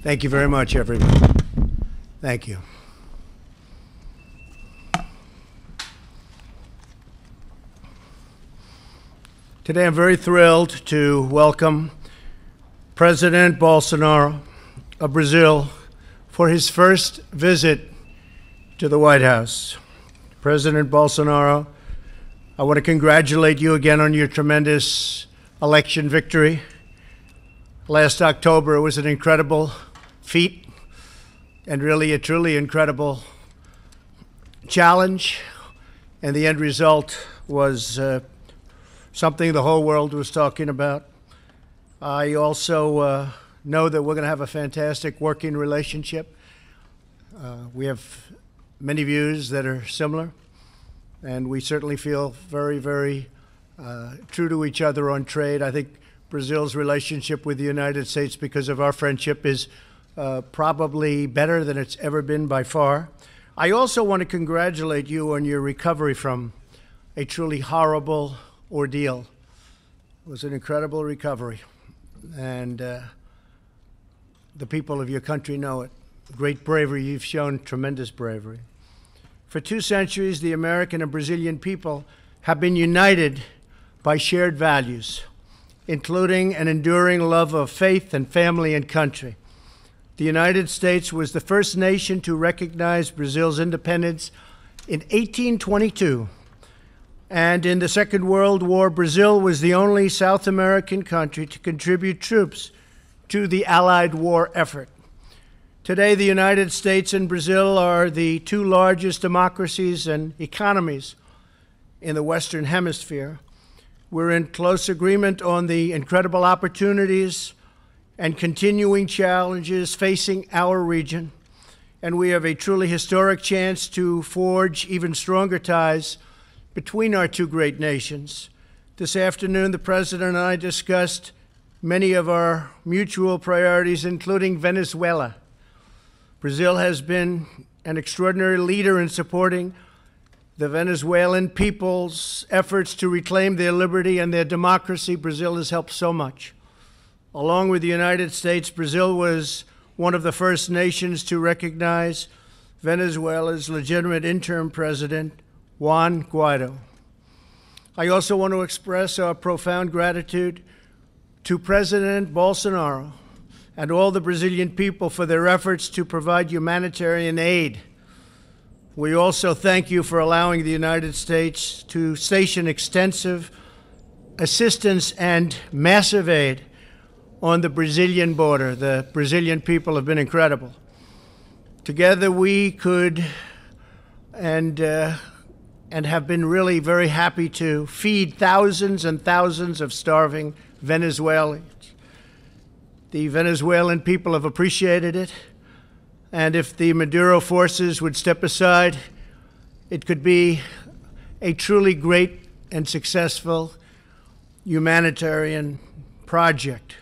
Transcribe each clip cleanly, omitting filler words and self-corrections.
Thank you very much, everyone. Thank you. Today I'm very thrilled to welcome President Bolsonaro of Brazil for his first visit to the White House. President Bolsonaro, I want to congratulate you again on your tremendous election victory. Last October, it was an incredible feat and really a truly incredible challenge. And the end result was something the whole world was talking about. I also know that we're going to have a fantastic working relationship. We have many views that are similar, and we certainly feel very, very true to each other on trade. I think Brazil's relationship with the United States, because of our friendship, is probably better than it's ever been by far. I also want to congratulate you on your recovery from a truly horrible ordeal. It was an incredible recovery, and the people of your country know it. Great bravery. You've shown tremendous bravery. For 2 centuries, the American and Brazilian people have been united by shared values, including an enduring love of faith and family and country. The United States was the first nation to recognize Brazil's independence in 1822. And in the Second World War, Brazil was the only South American country to contribute troops to the Allied war effort. Today, the United States and Brazil are the 2 largest democracies and economies in the Western Hemisphere. We're in close agreement on the incredible opportunities and continuing challenges facing our region, and we have a truly historic chance to forge even stronger ties between our 2 great nations. This afternoon, the President and I discussed many of our mutual priorities, including Venezuela. Brazil has been an extraordinary leader in supporting the Venezuelan people's efforts to reclaim their liberty and their democracy. Brazil has helped so much. Along with the United States, Brazil was one of the first nations to recognize Venezuela's legitimate interim president, Juan Guaido. I also want to express our profound gratitude to President Bolsonaro and all the Brazilian people for their efforts to provide humanitarian aid. We also thank you for allowing the United States to station extensive assistance and massive aid on the Brazilian border. The Brazilian people have been incredible. Together we could and have been really very happy to feed thousands and thousands of starving Venezuelans. The Venezuelan people have appreciated it, and if the Maduro forces would step aside, it could be a truly great and successful humanitarian project.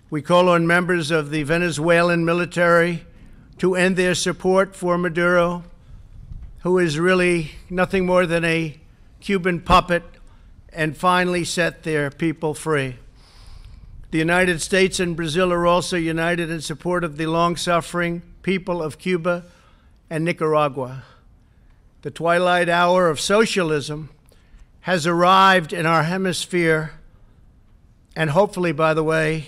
We call on members of the Venezuelan military to end their support for Maduro, who is really nothing more than a Cuban puppet, and finally set their people free. The United States and Brazil are also united in support of the long-suffering people of Cuba and Nicaragua. The twilight hour of socialism has arrived in our hemisphere, and hopefully, by the way,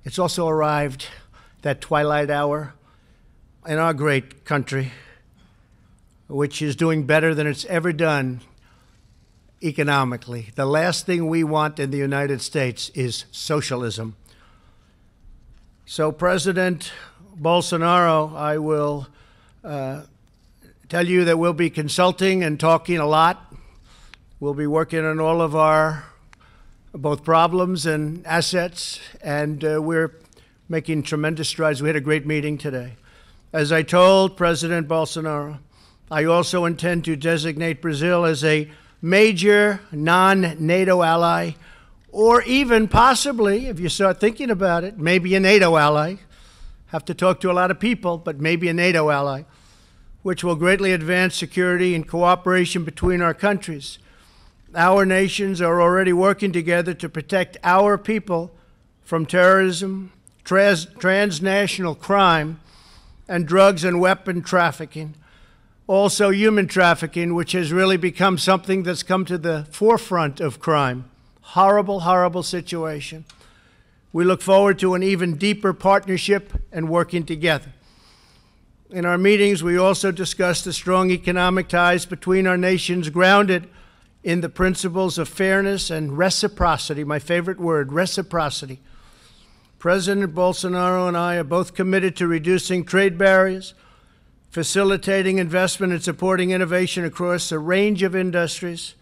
it's also arrived, that twilight hour, in our great country, which is doing better than it's ever done economically. The last thing we want in the United States is socialism. So, President Bolsonaro, I will tell you that we'll be consulting and talking a lot. We'll be working on all of our both problems and assets, and we're making tremendous strides. We had a great meeting today. As I told President Bolsonaro, I also intend to designate Brazil as a major non-NATO ally, or even possibly, if you start thinking about it, maybe a NATO ally. Have to talk to a lot of people, but maybe a NATO ally, which will greatly advance security and cooperation between our countries. Our nations are already working together to protect our people from terrorism, transnational crime, and drugs and weapon trafficking. Also human trafficking, which has really become something that's come to the forefront of crime. Horrible, horrible situation. We look forward to an even deeper partnership and working together. In our meetings, we also discussed the strong economic ties between our nations grounded in the principles of fairness and reciprocity, my favorite word, reciprocity. President Bolsonaro and I are both committed to reducing trade barriers, facilitating investment and supporting innovation across a range of industries,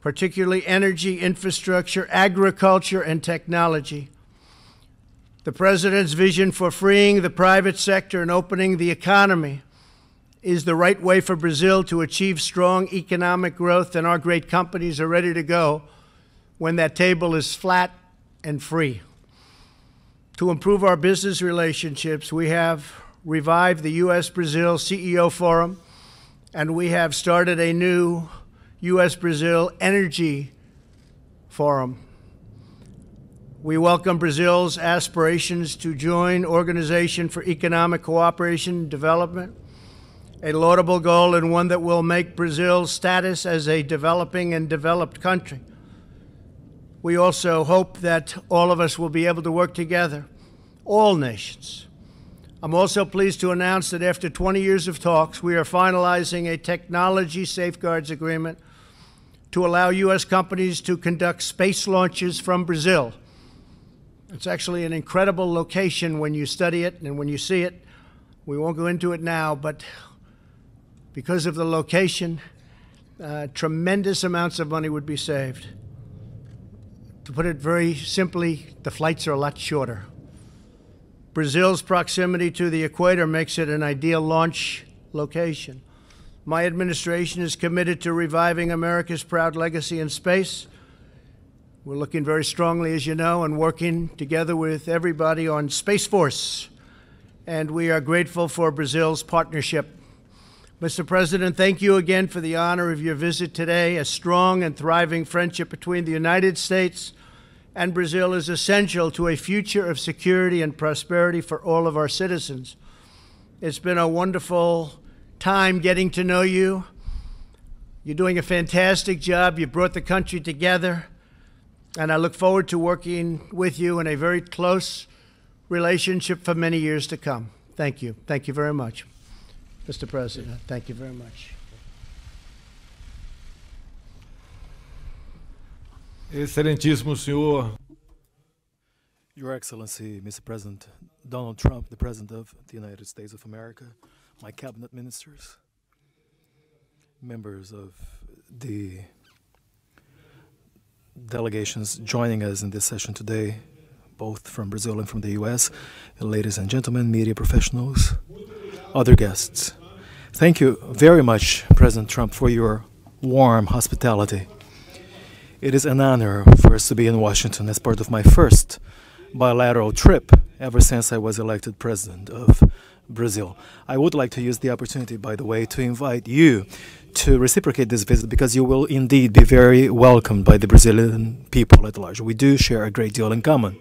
particularly energy, infrastructure, agriculture, and technology. The President's vision for freeing the private sector and opening the economy is the right way for Brazil to achieve strong economic growth, and our great companies are ready to go when that table is flat and free. To improve our business relationships, we have revived the U.S.-Brazil CEO Forum, and we have started a new U.S.-Brazil Energy Forum. We welcome Brazil's aspirations to join Organization for Economic Cooperation and Development, a laudable goal and one that will make Brazil's status as a developing and developed country. We also hope that all of us will be able to work together, all nations. I'm also pleased to announce that after 20 years of talks, we are finalizing a technology safeguards agreement to allow U.S. companies to conduct space launches from Brazil. It's actually an incredible location when you study it and when you see it. We won't go into it now, but because of the location, tremendous amounts of money would be saved. To put it very simply, the flights are a lot shorter. Brazil's proximity to the equator makes it an ideal launch location. My administration is committed to reviving America's proud legacy in space. We're looking very strongly, as you know, and working together with everybody on Space Force. And we are grateful for Brazil's partnership. Mr. President, thank you again for the honor of your visit today. A strong and thriving friendship between the United States and Brazil is essential to a future of security and prosperity for all of our citizens. It's been a wonderful time getting to know you. You're doing a fantastic job. You brought the country together, and I look forward to working with you in a very close relationship for many years to come. Thank you. Thank you very much. Mr. President, thank you very much. Excelentíssimo senhor. Your Excellency, Mr. President, Donald Trump, the President of the United States of America, my cabinet ministers, members of the delegations joining us in this session today, both from Brazil and from the U.S., ladies and gentlemen, media professionals, other guests. Thank you very much, President Trump, for your warm hospitality. It is an honor for us to be in Washington as part of my first bilateral trip ever since I was elected president of Brazil. I would like to use the opportunity, by the way, to invite you to reciprocate this visit, because you will indeed be very welcomed by the Brazilian people at large. We do share a great deal in common.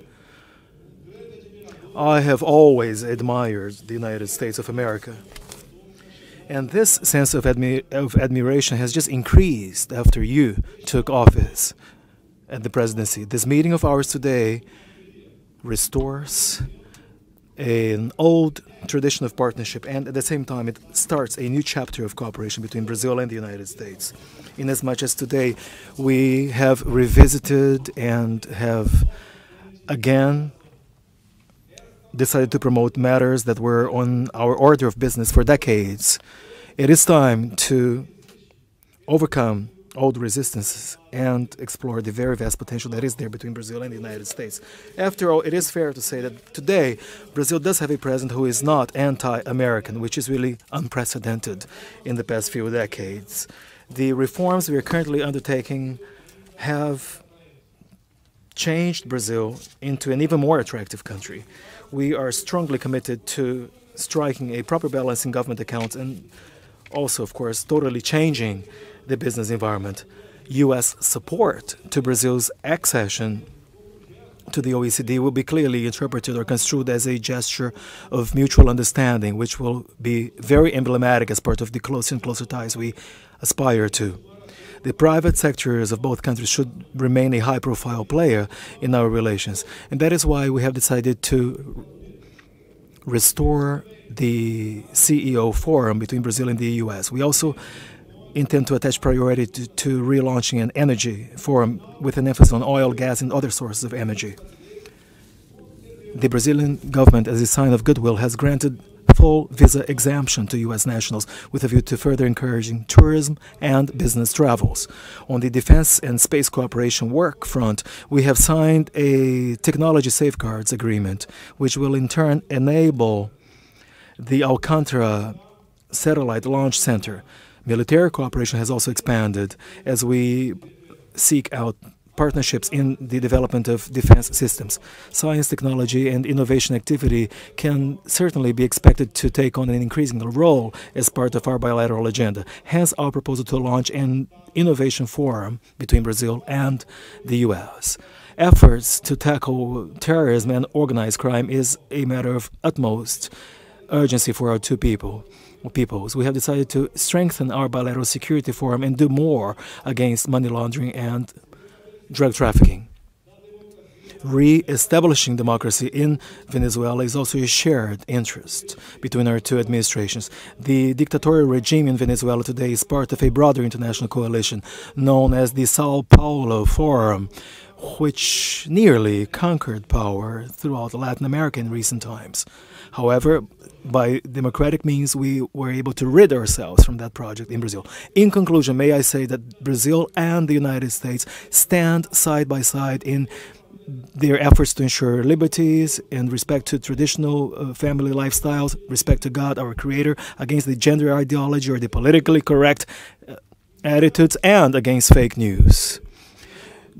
I have always admired the United States of America. And this sense of admiration has just increased after you took office at the presidency. This meeting of ours today restores an old tradition of partnership, and at the same time it starts a new chapter of cooperation between Brazil and the United States. Inasmuch as today we have revisited and have again decided to promote matters that were on our order of business for decades. It is time to overcome old resistances and explore the very vast potential that is there between Brazil and the United States. After all, it is fair to say that today Brazil does have a president who is not anti-American, which is really unprecedented in the past few decades. The reforms we are currently undertaking have changed Brazil into an even more attractive country. We are strongly committed to striking a proper balance in government accounts and also, of course, totally changing the business environment. U.S. support to Brazil's accession to the OECD will be clearly interpreted or construed as a gesture of mutual understanding, which will be very emblematic as part of the closer and closer ties we aspire to. The private sectors of both countries should remain a high-profile player in our relations, and that is why we have decided to restore the CEO forum between Brazil and the US. We also intend to attach priority to relaunching an energy forum with an emphasis on oil, gas, and other sources of energy. The Brazilian government, as a sign of goodwill, has granted full visa exemption to U.S. nationals with a view to further encouraging tourism and business travels. On the defense and space cooperation work front, we have signed a technology safeguards agreement, which will in turn enable the Alcântara Satellite Launch Center. Military cooperation has also expanded as we seek out partnerships in the development of defense systems. Science, technology, and innovation activity can certainly be expected to take on an increasing role as part of our bilateral agenda. Hence, our proposal to launch an innovation forum between Brazil and the U.S. Efforts to tackle terrorism and organized crime is a matter of utmost urgency for our two peoples. We have decided to strengthen our bilateral security forum and do more against money laundering and drug trafficking. Re-establishing democracy in Venezuela is also a shared interest between our two administrations. The dictatorial regime in Venezuela today is part of a broader international coalition known as the Sao Paulo Forum, which nearly conquered power throughout Latin America in recent times. However, by democratic means, we were able to rid ourselves from that project in Brazil. In conclusion, may I say that Brazil and the United States stand side by side in their efforts to ensure liberties and respect to traditional family lifestyles, respect to God, our Creator, against the gender ideology or the politically correct attitudes, and against fake news.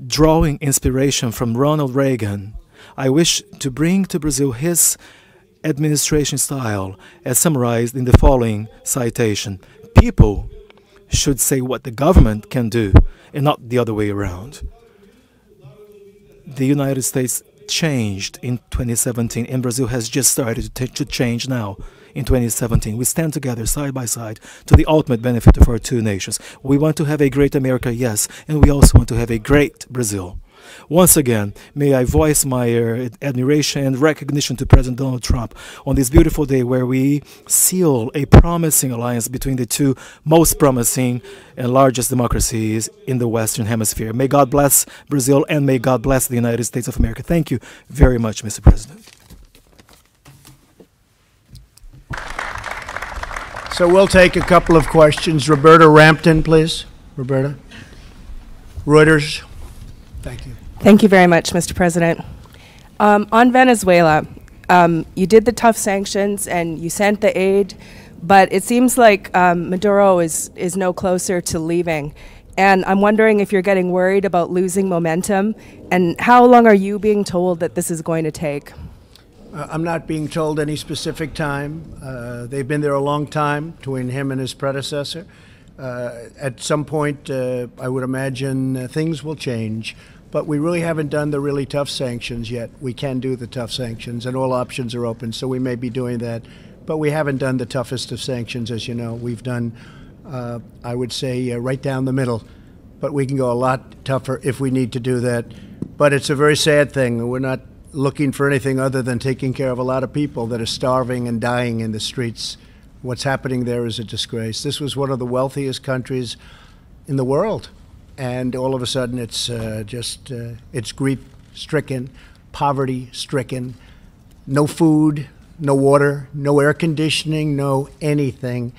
Drawing inspiration from Ronald Reagan, I wish to bring to Brazil his administration style as summarized in the following citation. People should say what the government can do and not the other way around. The United States changed in 2017 and Brazil has just started to change now. In 2017, we stand together side by side to the ultimate benefit of our two nations. We want to have a great America, yes, and we also want to have a great Brazil. Once again, may I voice my admiration and recognition to President Donald Trump on this beautiful day where we seal a promising alliance between the two most promising and largest democracies in the Western Hemisphere. May God bless Brazil and may God bless the United States of America. Thank you very much, Mr. President. So we'll take a couple of questions. Roberta Rampton, please. Roberta. Reuters. Thank you. Thank you very much, Mr. President. On Venezuela, you did the tough sanctions and you sent the aid, but it seems like Maduro is no closer to leaving. And I'm wondering if you're getting worried about losing momentum, and how long are you being told that this is going to take? I'm not being told any specific time. They've been there a long time, between him and his predecessor. At some point, I would imagine things will change, but we really haven't done the really tough sanctions yet. We can do the tough sanctions, and all options are open, so we may be doing that. But we haven't done the toughest of sanctions, as you know. We've done, I would say, right down the middle, but we can go a lot tougher if we need to do that. But it's a very sad thing. We're not looking for anything other than taking care of a lot of people that are starving and dying in the streets. What's happening there is a disgrace. This was one of the wealthiest countries in the world, and all of a sudden it's it's grief-stricken, poverty-stricken, no food, no water, no air conditioning, no anything,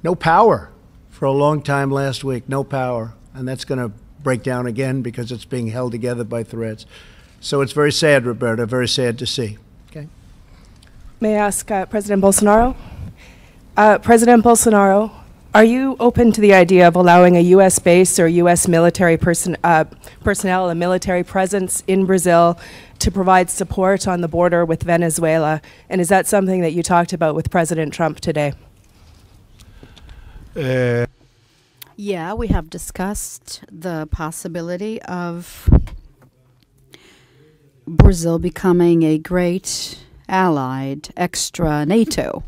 no power for a long time last week, no power, and that's going to break down again because it's being held together by threads. So it's very sad, Roberta, very sad to see. Okay. May I ask President Bolsonaro? President Bolsonaro, are you open to the idea of allowing a U.S. base or U.S. military personnel, a military presence in Brazil to provide support on the border with Venezuela? And is that something that you talked about with President Trump today? Yeah, we have discussed the possibility of Brazil becoming a great allied extra NATO.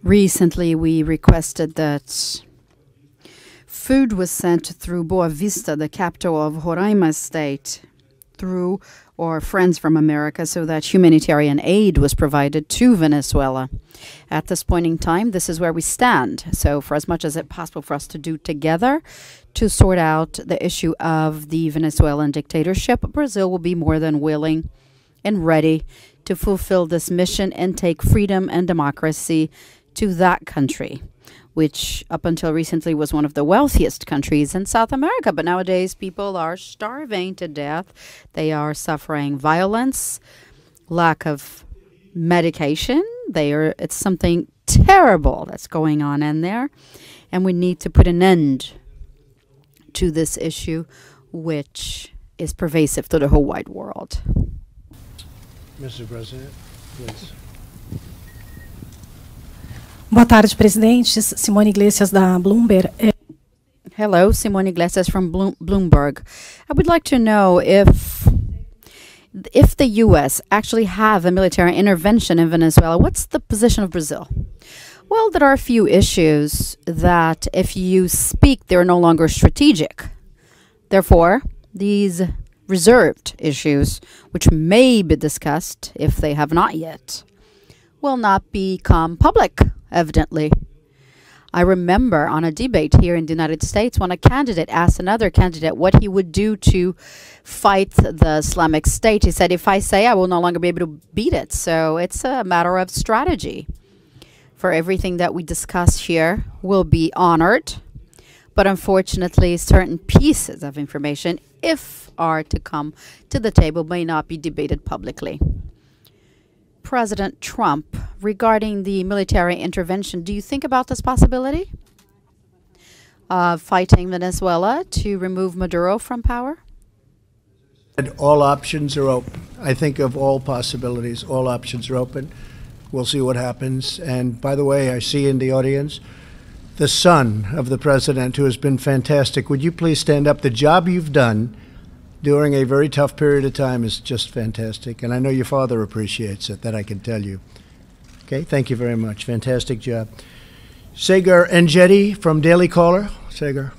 Recently, we requested that food was sent through Boa Vista, the capital of Roraima state, through our friends from America, so that humanitarian aid was provided to Venezuela. At this point in time, this is where we stand. So for as much as it's possible for us to do together to sort out the issue of the Venezuelan dictatorship, Brazil will be more than willing and ready to fulfill this mission and take freedom and democracy to that country, which up until recently was one of the wealthiest countries in South America. But nowadays, people are starving to death. They are suffering violence, lack of medication. It's something terrible that's going on in there. And we need to put an end to this issue, which is pervasive to the whole wide world. Mr. President, please. Boa tarde, presidente. Simone Iglesias, da Bloomberg. Hello, Simone Iglesias from Bloomberg. I would like to know if the U.S. actually have a military intervention in Venezuela, what's the position of Brazil? Well, there are a few issues that, if you speak, they're no longer strategic. Therefore, these reserved issues, which may be discussed if they have not yet, will not become public, evidently. I remember on a debate here in the United States when a candidate asked another candidate what he would do to fight the Islamic State. He said, if I say, I will no longer be able to beat it. So it's a matter of strategy. For everything that we discuss here will be honored. But unfortunately, certain pieces of information, if are to come to the table, may not be debated publicly. President Trump, regarding the military intervention, do you think about this possibility of fighting Venezuela to remove Maduro from power? And all options are open. I think of all possibilities. All options are open. We'll see what happens. And by the way, I see in the audience the son of the president, who has been fantastic. Would you please stand up? The job you've done during a very tough period of time is just fantastic. And I know your father appreciates it, that I can tell you. Okay, thank you very much. Fantastic job. Sagar Enjeti from Daily Caller. Sagar.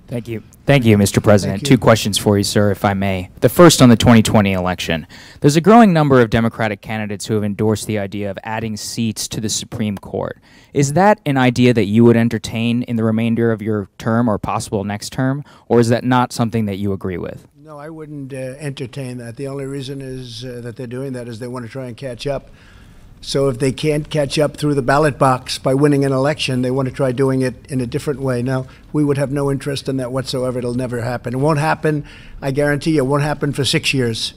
Thank you. Thank you, Mr. President. Thank you. 2 questions for you, sir, if I may. The first on the 2020 election. There's a growing number of Democratic candidates who have endorsed the idea of adding seats to the Supreme Court. Is that an idea that you would entertain in the remainder of your term or possible next term, or is that not something that you agree with? No, I wouldn't entertain that. The only reason is that they're doing that is they want to try and catch up. So if they can't catch up through the ballot box by winning an election, they want to try doing it in a different way. Now, we would have no interest in that whatsoever. It'll never happen. It won't happen, I guarantee you, it won't happen for 6 years.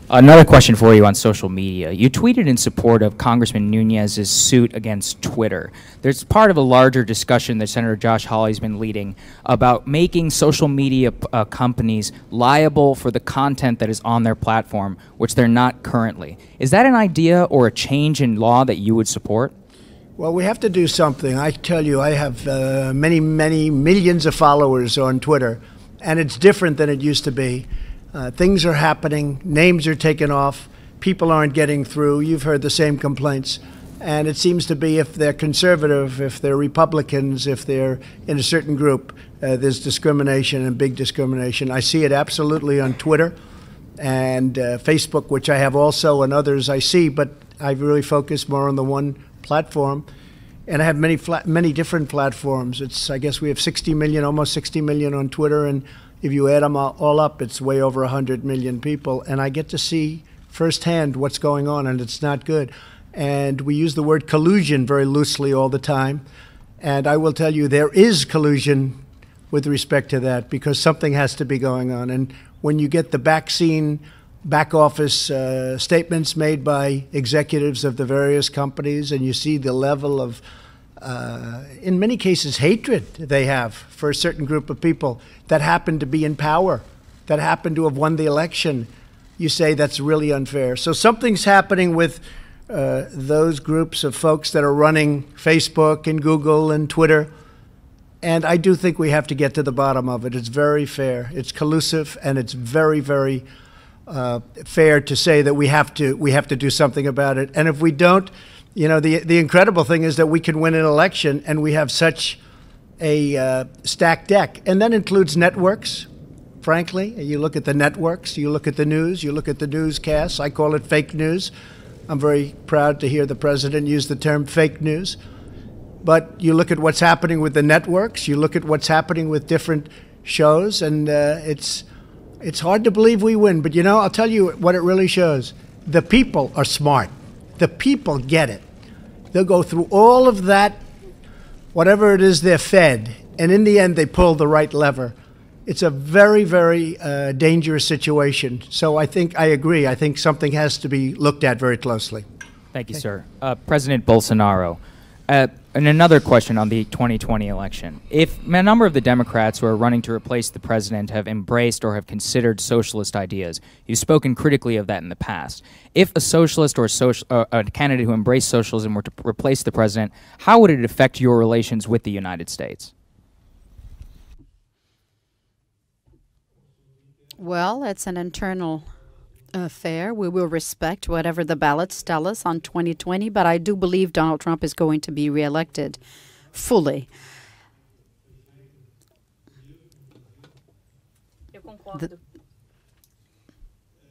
Another question for you on social media. You tweeted in support of Congressman Nunez's suit against Twitter. There's part of a larger discussion that Senator Josh Hawley's been leading about making social media companies liable for the content that is on their platform, which they're not currently. Is that an idea or a change in law that you would support? Well, we have to do something. I tell you, I have many millions of followers on Twitter, and it's different than it used to be. Things are happening, names are taken off, people aren't getting through. You've heard the same complaints. And it seems to be if they're conservative, if they're Republicans, if they're in a certain group, there's discrimination and big discrimination. I see it absolutely on Twitter and Facebook, which I have also, and others I see, but I really focus more on the one platform. And I have many different platforms. I guess we have 60 million, almost 60 million on Twitter, and if you add them all up, it's way over 100 million people. And I get to see firsthand what's going on, and it's not good. And we use the word collusion very loosely all the time. And I will tell you, there is collusion with respect to that, because something has to be going on. And when you get the back office statements made by executives of the various companies, and you see the level of, in many cases, hatred they have for a certain group of people that happen to be in power, that happen to have won the election, you say that's really unfair. So something's happening with those groups of folks that are running Facebook and Google and Twitter, And I do think we have to get to the bottom of it. It's very fair. It's collusive, and it's very, very fair to say that we have to do something about it. And if we don't, you know, the incredible thing is that we can win an election, and we have such a stacked deck, and that includes networks. Frankly, you look at the networks, you look at the news, you look at the newscasts. I call it fake news. I'm very proud to hear the president use the term fake news. But you look at what's happening with the networks, you look at what's happening with different shows, and it's hard to believe we win. But, you know, I'll tell you what it really shows. The people are smart. The people get it. They'll go through all of that, whatever it is they're fed, and in the end they pull the right lever. It's a very, very dangerous situation. So I agree. I think something has to be looked at very closely. Thank you, sir. President Bolsonaro, and another question on the 2020 election. If a number of the Democrats who are running to replace the president have embraced or have considered socialist ideas, you've spoken critically of that in the past. If a socialist or a candidate who embraced socialism were to replace the president, how would it affect your relations with the United States? Well, it's an internal affair. We will respect whatever the ballots tell us on 2020, but I do believe Donald Trump is going to be reelected fully.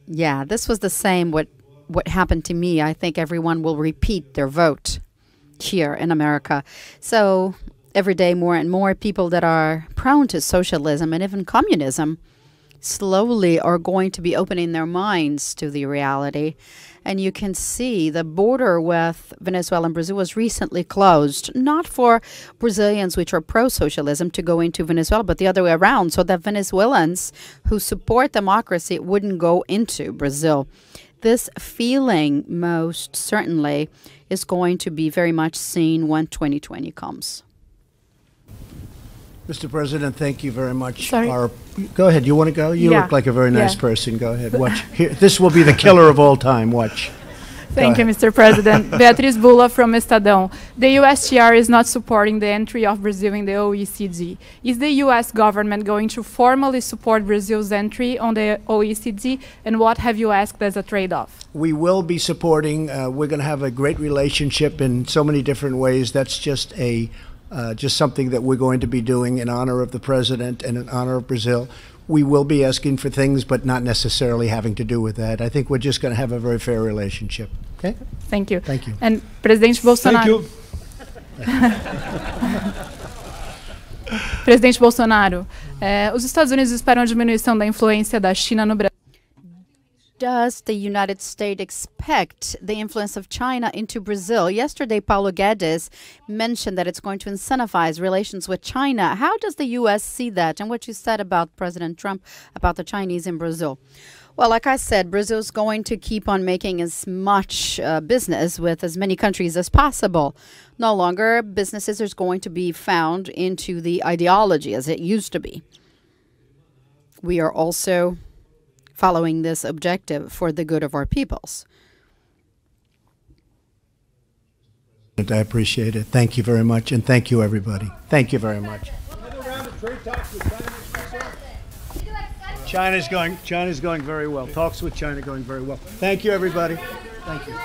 Yeah, this was the same what happened to me. I think everyone will repeat their vote here in America. So every day more and more people that are prone to socialism and even communism slowly are going to be opening their minds to the reality. And you can see the border with Venezuela and Brazil was recently closed, not for Brazilians which are pro-socialism to go into Venezuela, but the other way around, so that Venezuelans who support democracy wouldn't go into Brazil. This feeling most certainly is going to be very much seen when 2020 comes. Mr. President, thank you very much. Sorry. Go ahead. You want to go? You Yeah. look like a very nice Yeah. person. Go ahead. Watch. Here, this will be the killer of all time. Watch. Thank you, Mr. President. Beatriz Bula from Estadão. The USTR is not supporting the entry of Brazil in the OECD. Is the US government going to formally support Brazil's entry on the OECD, and what have you asked as a trade-off? We will be supporting. We're going to have a great relationship in so many different ways. That's just something that we're going to be doing in honor of the president and in honor of Brazil. We will be asking for things, but not necessarily having to do with that. I think we're just going to have a very fair relationship. Okay? Thank you. Thank you. And Presidente Bolsonaro. Presidente Bolsonaro, os Estados Unidos esperam a diminuição da influência da China no Brasil. Does the United States expect the influence of China into Brazil? Yesterday, Paulo Guedes mentioned that it's going to incentivize relations with China. How does the U.S. see that? And what you said about President Trump, about the Chinese in Brazil? Well, like I said, Brazil is going to keep on making as much business with as many countries as possible. No longer businesses are going to be found into the ideology as it used to be. We are also following this objective for the good of our peoples. I appreciate it. Thank you very much, and thank you, everybody. Thank you very much. China's going very well. Talks with China going very well. Thank you, everybody. Thank you.